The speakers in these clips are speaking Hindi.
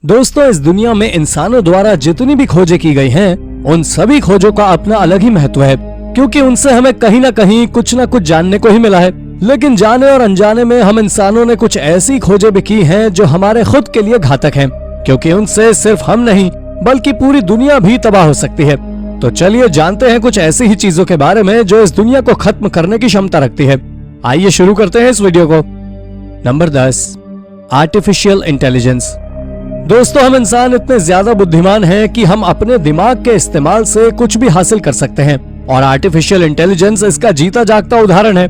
दोस्तों, इस दुनिया में इंसानों द्वारा जितनी भी खोजें की गई हैं, उन सभी खोजों का अपना अलग ही महत्व है, क्योंकि उनसे हमें कहीं ना कहीं कुछ ना कुछ जानने को ही मिला है। लेकिन जाने और अनजाने में हम इंसानों ने कुछ ऐसी खोजें भी की हैं जो हमारे खुद के लिए घातक हैं, क्योंकि उनसे सिर्फ हम नहीं बल्कि पूरी दुनिया भी तबाह हो सकती है। तो चलिए जानते हैं कुछ ऐसी ही चीजों के बारे में जो इस दुनिया को खत्म करने की क्षमता रखती है। आइए शुरू करते हैं इस वीडियो को। Number 10, artificial intelligence. दोस्तों, हम इंसान इतने ज्यादा बुद्धिमान हैं कि हम अपने दिमाग के इस्तेमाल से कुछ भी हासिल कर सकते हैं, और आर्टिफिशियल इंटेलिजेंस इसका जीता जागता उदाहरण है।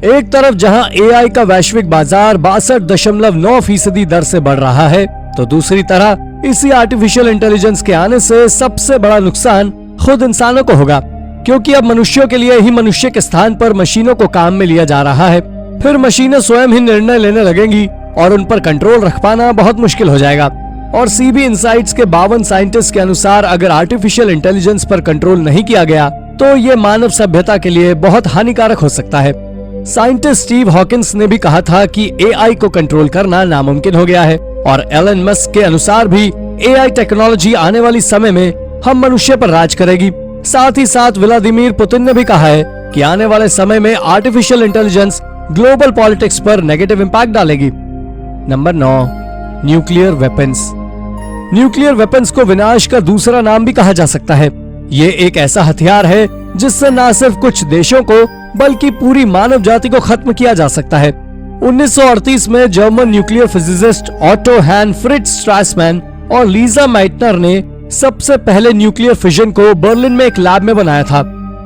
एक तरफ जहां एआई का वैश्विक बाजार 62.9% दर से बढ़ रहा है, तो दूसरी तरह इसी आर्टिफिशियल इंटेलिजेंस के आने से सबसे बड़ा नुकसान खुद इंसानों को होगा, क्योंकि अब मनुष्यों के लिए ही मनुष्य के स्थान पर मशीनों को काम में लिया जा रहा है। फिर मशीनें स्वयं ही निर्णय लेने लगेंगी और उन पर कंट्रोल रख पाना बहुत मुश्किल हो जाएगा। और सीबी इनसाइट्स के 52 साइंटिस्ट के अनुसार अगर आर्टिफिशियल इंटेलिजेंस पर कंट्रोल नहीं किया गया तो ये मानव सभ्यता के लिए बहुत हानिकारक हो सकता है। साइंटिस्ट स्टीव हॉकिंस ने भी कहा था कि एआई को कंट्रोल करना नामुमकिन हो गया है, और एलन मस्क के अनुसार भी एआई टेक्नोलॉजी आने वाली समय में हम मनुष्य पर राज करेगी। साथ ही साथ व्लादिमीर पुतिन ने भी कहा है कि आने वाले समय में आर्टिफिशियल इंटेलिजेंस ग्लोबल पॉलिटिक्स पर नेगेटिव इम्पैक्ट डालेगी। Number 9, nuclear weapons. Nuclear weapons को विनाश का दूसरा नाम भी कहा जा सकता है। ये एक ऐसा हथियार है जिससे न सिर्फ कुछ देशों को बल्कि पूरी मानव जाति को खत्म किया जा सकता है। 1938 में जर्मन न्यूक्लियर फिजिसिस्ट ऑटो हैन फ्रिट्ज स्ट्रासमैन और लीजा माइटनर ने सबसे पहले न्यूक्लियर फिजन को बर्लिन में एक लैब में बनाया था।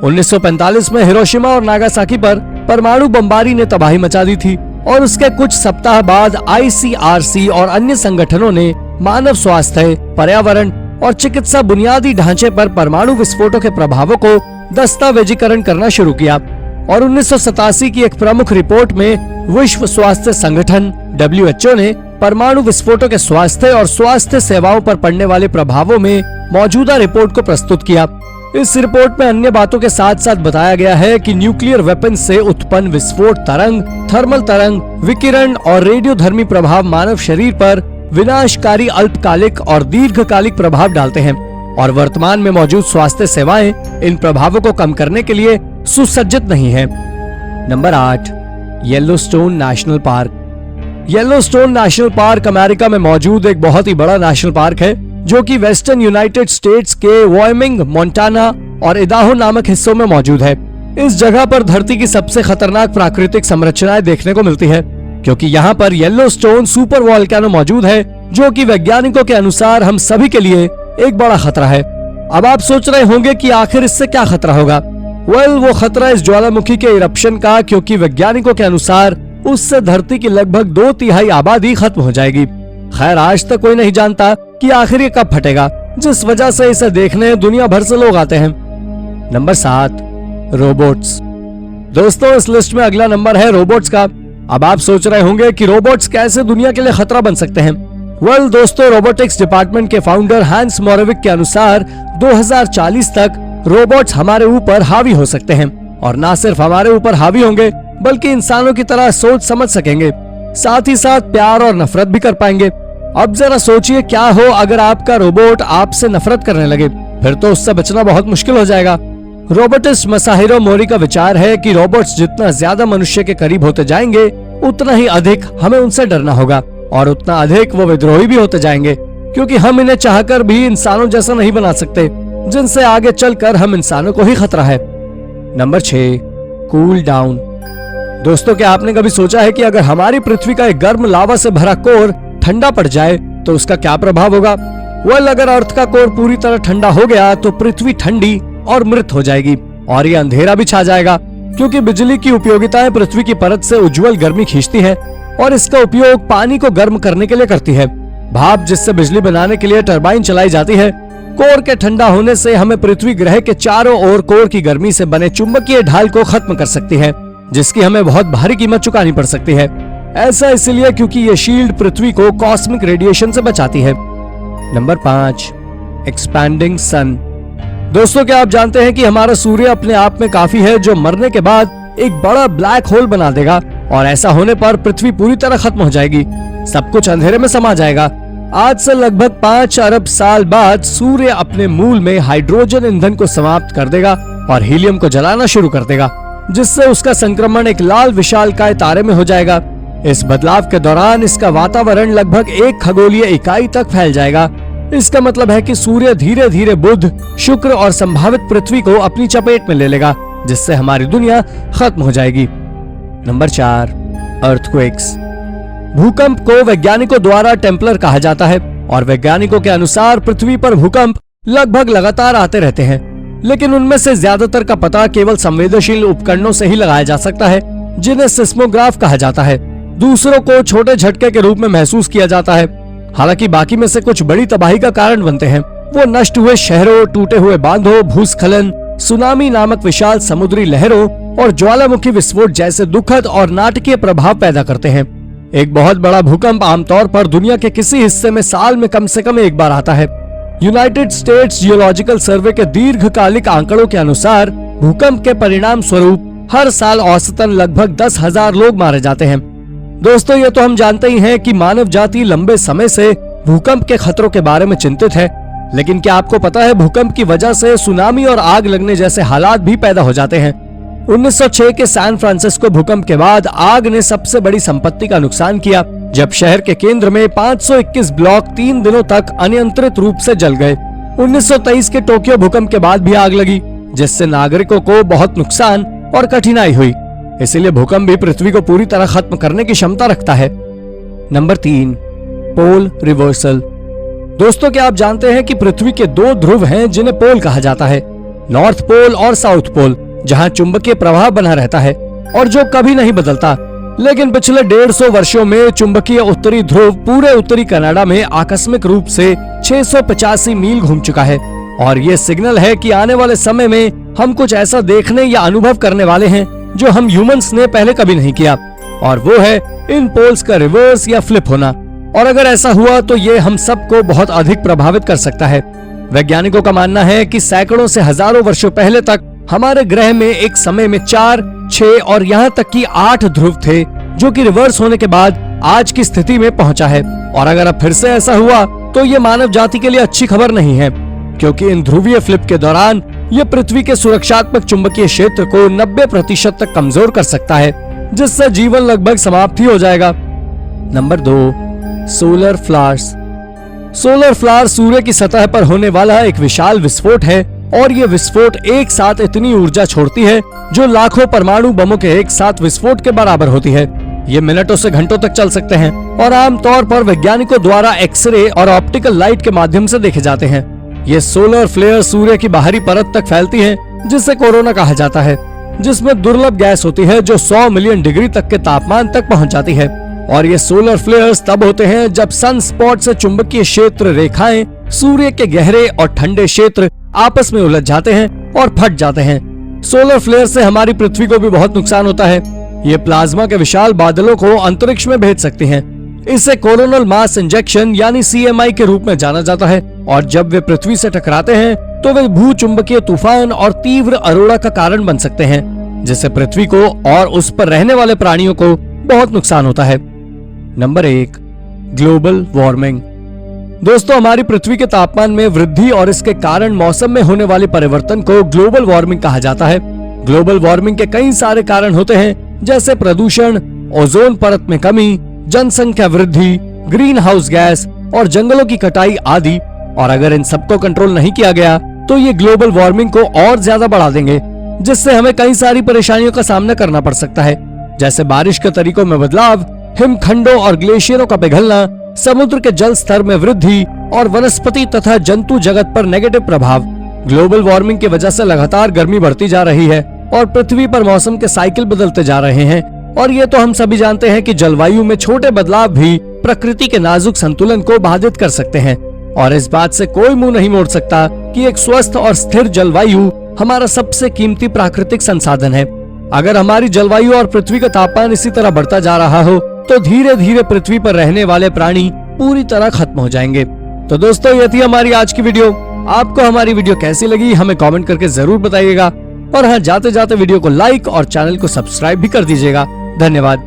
1945 में हिरोशिमा और नागासाकी पर परमाणु बमबारी ने तबाही मचा दी थी, और उसके कुछ सप्ताह बाद आईसीआरसी और अन्य संगठनों ने मानव स्वास्थ्य, पर्यावरण और चिकित्सा बुनियादी ढांचे पर परमाणु विस्फोटों के प्रभावों को दस्तावेजीकरण करना शुरू किया। और 1987 की एक प्रमुख रिपोर्ट में विश्व स्वास्थ्य संगठन WHO ने परमाणु विस्फोटों के स्वास्थ्य और स्वास्थ्य सेवाओं पर पड़ने वाले प्रभावों में मौजूदा रिपोर्ट को प्रस्तुत किया। इस रिपोर्ट में अन्य बातों के साथ साथ बताया गया है कि न्यूक्लियर वेपन से उत्पन्न विस्फोट तरंग, थर्मल तरंग, विकिरण और रेडियोधर्मी प्रभाव मानव शरीर पर विनाशकारी अल्पकालिक और दीर्घकालिक प्रभाव डालते हैं, और वर्तमान में मौजूद स्वास्थ्य सेवाएं इन प्रभावों को कम करने के लिए सुसज्जित नहीं है। Number 8, Yellowstone national park. Yellowstone national park America में मौजूद एक बहुत ही बड़ा नेशनल पार्क है, जो कि वेस्टर्न यूनाइटेड स्टेट्स के वायमिंग, मोंटाना और इदाहो नामक हिस्सों में मौजूद है। इस जगह पर धरती की सबसे खतरनाक प्राकृतिक संरचनाएं देखने को मिलती है, क्योंकि यहाँ पर येलोस्टोन सुपर वोल्केनो मौजूद है, जो कि वैज्ञानिकों के अनुसार हम सभी के लिए एक बड़ा खतरा है। अब आप सोच रहे होंगे कि आखिर इससे क्या खतरा होगा। वो खतरा इस ज्वालामुखी के इरप्शन का, क्योंकि वैज्ञानिकों के अनुसार उससे धरती की लगभग 2/3 आबादी खत्म हो जाएगी। खैर, आज तक कोई नहीं जानता कि आखिर ये कब फटेगा, जिस वजह से इसे देखने दुनिया भर से लोग आते हैं। Number 7, robots. दोस्तों, इस लिस्ट में अगला नंबर है रोबोट्स का। अब आप सोच रहे होंगे कि रोबोट्स कैसे दुनिया के लिए खतरा बन सकते हैं। दोस्तों, रोबोटिक्स डिपार्टमेंट के फाउंडर हैंस मोरेविक के अनुसार 2040 तक रोबोट्स हमारे ऊपर हावी हो सकते हैं, और न सिर्फ हमारे ऊपर हावी होंगे बल्कि इंसानों की तरह सोच समझ सकेंगे, साथ ही साथ प्यार और नफरत भी कर पाएंगे। अब जरा सोचिए क्या हो अगर आपका रोबोट आपसे नफरत करने लगे, फिर तो उससे बचना बहुत मुश्किल हो जाएगा। रोबोटिस्ट मसाहिरो मोरी का विचार है कि रोबोट्स जितना ज्यादा मनुष्य के करीब होते जाएंगे, उतना ही अधिक हमें उनसे डरना होगा, और उतना अधिक वो विद्रोही भी होते जाएंगे, क्योंकि हम इन्हें चाहकर भी इंसानों जैसा नहीं बना सकते, जिनसे आगे चलकर हम इंसानों को ही खतरा है। Number 6, cool down. दोस्तों, क्या आपने कभी सोचा है कि अगर हमारी पृथ्वी का एक गर्म लावा से भरा कोर ठंडा पड़ जाए तो उसका क्या प्रभाव होगा। अगर अर्थ का कोर पूरी तरह ठंडा हो गया तो पृथ्वी ठंडी और मृत हो जाएगी, और ये अंधेरा भी छा जाएगा, क्योंकि बिजली की उपयोगिताएं पृथ्वी की परत से उज्जवल गर्मी खींचती है, और इसका उपयोग पानी को गर्म करने के लिए करती है। भाप जिससे बिजली बनाने के लिए टरबाइन चलाई जाती है। कोर के ठंडा होने से हमें पृथ्वी ग्रह के चारों ओर कोर की गर्मी से बने चुंबकीय ढाल को खत्म कर सकती है, जिसकी हमें बहुत भारी कीमत चुकानी पड़ सकती है। ऐसा इसलिए क्योंकि ये शील्ड पृथ्वी को कॉस्मिक रेडिएशन से बचाती है। नंबर 5, एक्सपैंडिंग सन। दोस्तों, क्या आप जानते हैं कि हमारा सूर्य अपने आप में काफी है, जो मरने के बाद एक बड़ा ब्लैक होल बना देगा, और ऐसा होने पर पृथ्वी पूरी तरह खत्म हो जाएगी, सब कुछ अंधेरे में समा जाएगा। आज से लगभग 5 अरब साल बाद सूर्य अपने मूल में हाइड्रोजन ईंधन को समाप्त कर देगा और हीलियम को जलाना शुरू कर देगा, जिससे उसका संक्रमण एक लाल विशालकाय तारे में हो जाएगा। इस बदलाव के दौरान इसका वातावरण लगभग 1 खगोलीय इकाई तक फैल जाएगा। इसका मतलब है कि सूर्य धीरे धीरे बुध, शुक्र और संभावित पृथ्वी को अपनी चपेट में ले लेगा, जिससे हमारी दुनिया खत्म हो जाएगी। Number 4, earthquakes. भूकंप को वैज्ञानिकों द्वारा टेम्पलर कहा जाता है और वैज्ञानिकों के अनुसार पृथ्वी पर भूकंप लगभग लगातार आते रहते हैं, लेकिन उनमें से ज्यादातर का पता केवल संवेदनशील उपकरणों से ही लगाया जा सकता है, जिन्हें सिस्मोग्राफ कहा जाता है। दूसरों को छोटे झटके के रूप में महसूस किया जाता है। हालांकि बाकी में से कुछ बड़ी तबाही का कारण बनते हैं। वो नष्ट हुए शहरों, टूटे हुए बांधों, भूस्खलन, सुनामी नामक विशाल समुद्री लहरों और ज्वालामुखी विस्फोट जैसे दुखद और नाटकीय प्रभाव पैदा करते हैं। एक बहुत बड़ा भूकंप आमतौर पर दुनिया के किसी हिस्से में साल में कम से कम एक बार आता है। यूनाइटेड स्टेट्स जियोलॉजिकल सर्वे के दीर्घकालिक आंकड़ों के अनुसार भूकंप के परिणाम स्वरूप हर साल औसतन लगभग 10,000 लोग मारे जाते हैं। दोस्तों, ये तो हम जानते ही हैं कि मानव जाति लंबे समय से भूकंप के खतरों के बारे में चिंतित है, लेकिन क्या आपको पता है भूकंप की वजह से सुनामी और आग लगने जैसे हालात भी पैदा हो जाते हैं। 1906 के सैन फ्रांसिस्को भूकंप के बाद आग ने सबसे बड़ी संपत्ति का नुकसान किया, जब शहर के केंद्र में 521 ब्लॉक 3 दिनों तक अनियंत्रित रूप से जल गए। 1923 के टोक्यो भूकंप के बाद भी आग लगी, जिससे नागरिकों को बहुत नुकसान और कठिनाई हुई। इसलिए भूकंप भी पृथ्वी को पूरी तरह खत्म करने की क्षमता रखता है। नंबर 3, पोल रिवर्सल। दोस्तों, क्या आप जानते हैं कि पृथ्वी के 2 ध्रुव हैं जिन्हें पोल कहा जाता है, नॉर्थ पोल और साउथ पोल, जहां चुंबकीय प्रवाह बना रहता है और जो कभी नहीं बदलता। लेकिन पिछले 150 वर्षों में चुंबकीय उत्तरी ध्रुव पूरे उत्तरी कनाडा में आकस्मिक रूप से 685 मील घूम चुका है और ये सिग्नल है कि आने वाले समय में हम कुछ ऐसा देखने या अनुभव करने वाले हैं जो हम ह्यूमंस ने पहले कभी नहीं किया, और वो है इन पोल्स का रिवर्स या फ्लिप होना। और अगर ऐसा हुआ तो ये हम सबको बहुत अधिक प्रभावित कर सकता है। वैज्ञानिकों का मानना है कि सैकड़ों से हजारों वर्षों पहले तक हमारे ग्रह में एक समय में 4, 6 और यहाँ तक कि 8 ध्रुव थे, जो कि रिवर्स होने के बाद आज की स्थिति में पहुंचा है। और अगर अब फिर से ऐसा हुआ तो ये मानव जाति के लिए अच्छी खबर नहीं है, क्योंकि इन ध्रुवीय फ्लिप के दौरान ये पृथ्वी के सुरक्षात्मक चुंबकीय क्षेत्र को 90% तक कमजोर कर सकता है, जिससे जीवन लगभग समाप्त ही हो जाएगा। Number 2, solar flares. Solar flare सूर्य की सतह पर होने वाला एक विशाल विस्फोट है और ये विस्फोट एक साथ इतनी ऊर्जा छोड़ती है जो लाखों परमाणु बमों के एक साथ विस्फोट के बराबर होती है। ये मिनटों से घंटों तक चल सकते हैं और आमतौर पर वैज्ञानिकों द्वारा एक्सरे और ऑप्टिकल लाइट के माध्यम से देखे जाते हैं। ये सोलर फ्लेयर सूर्य की बाहरी परत तक फैलती है, जिसे कोरोना कहा जाता है, जिसमें दुर्लभ गैस होती है जो 100 मिलियन डिग्री तक के तापमान तक पहुंच जाती है। और ये सोलर फ्लेयर्स तब होते हैं जब सन स्पॉट से चुंबकीय क्षेत्र रेखाएं सूर्य के गहरे और ठंडे क्षेत्र आपस में उलझ जाते हैं और फट जाते हैं। सोलर फ्लेयर से हमारी पृथ्वी को भी बहुत नुकसान होता है। ये प्लाज्मा के विशाल बादलों को अंतरिक्ष में भेज सकती हैं। इसे कोरोनल मास इंजेक्शन यानी CMI के रूप में जाना जाता है, और जब वे पृथ्वी से टकराते हैं तो वे भूचुंबकीय तूफान और तीव्र अरोड़ा का कारण बन सकते हैं, जिससे पृथ्वी को और उस पर रहने वाले प्राणियों को बहुत नुकसान होता है। Number 1, global warming. दोस्तों, हमारी पृथ्वी के तापमान में वृद्धि और इसके कारण मौसम में होने वाले परिवर्तन को ग्लोबल वार्मिंग कहा जाता है। ग्लोबल वार्मिंग के कई सारे कारण होते हैं, जैसे प्रदूषण, ओजोन परत में कमी, जनसंख्या वृद्धि, ग्रीन हाउस गैस और जंगलों की कटाई आदि। और अगर इन सबको कंट्रोल नहीं किया गया तो ये ग्लोबल वार्मिंग को और ज्यादा बढ़ा देंगे, जिससे हमें कई सारी परेशानियों का सामना करना पड़ सकता है, जैसे बारिश के तरीकों में बदलाव, हिमखंडों और ग्लेशियरों का पिघलना, समुद्र के जल स्तर में वृद्धि और वनस्पति तथा जंतु जगत पर नेगेटिव प्रभाव। ग्लोबल वार्मिंग की वजह से लगातार गर्मी बढ़ती जा रही है और पृथ्वी पर मौसम के साइकिल बदलते जा रहे हैं। और ये तो हम सभी जानते हैं कि जलवायु में छोटे बदलाव भी प्रकृति के नाजुक संतुलन को बाधित कर सकते हैं, और इस बात से कोई मुंह नहीं मोड़ सकता कि एक स्वस्थ और स्थिर जलवायु हमारा सबसे कीमती प्राकृतिक संसाधन है। अगर हमारी जलवायु और पृथ्वी का तापमान इसी तरह बढ़ता जा रहा हो तो धीरे धीरे पृथ्वी पर रहने वाले प्राणी पूरी तरह खत्म हो जाएंगे। तो दोस्तों, ये थी हमारी आज की वीडियो। आपको हमारी वीडियो कैसी लगी हमें कमेंट करके जरूर बताइएगा, और हाँ, जाते जाते वीडियो को लाइक और चैनल को सब्सक्राइब भी कर दीजिएगा। धन्यवाद।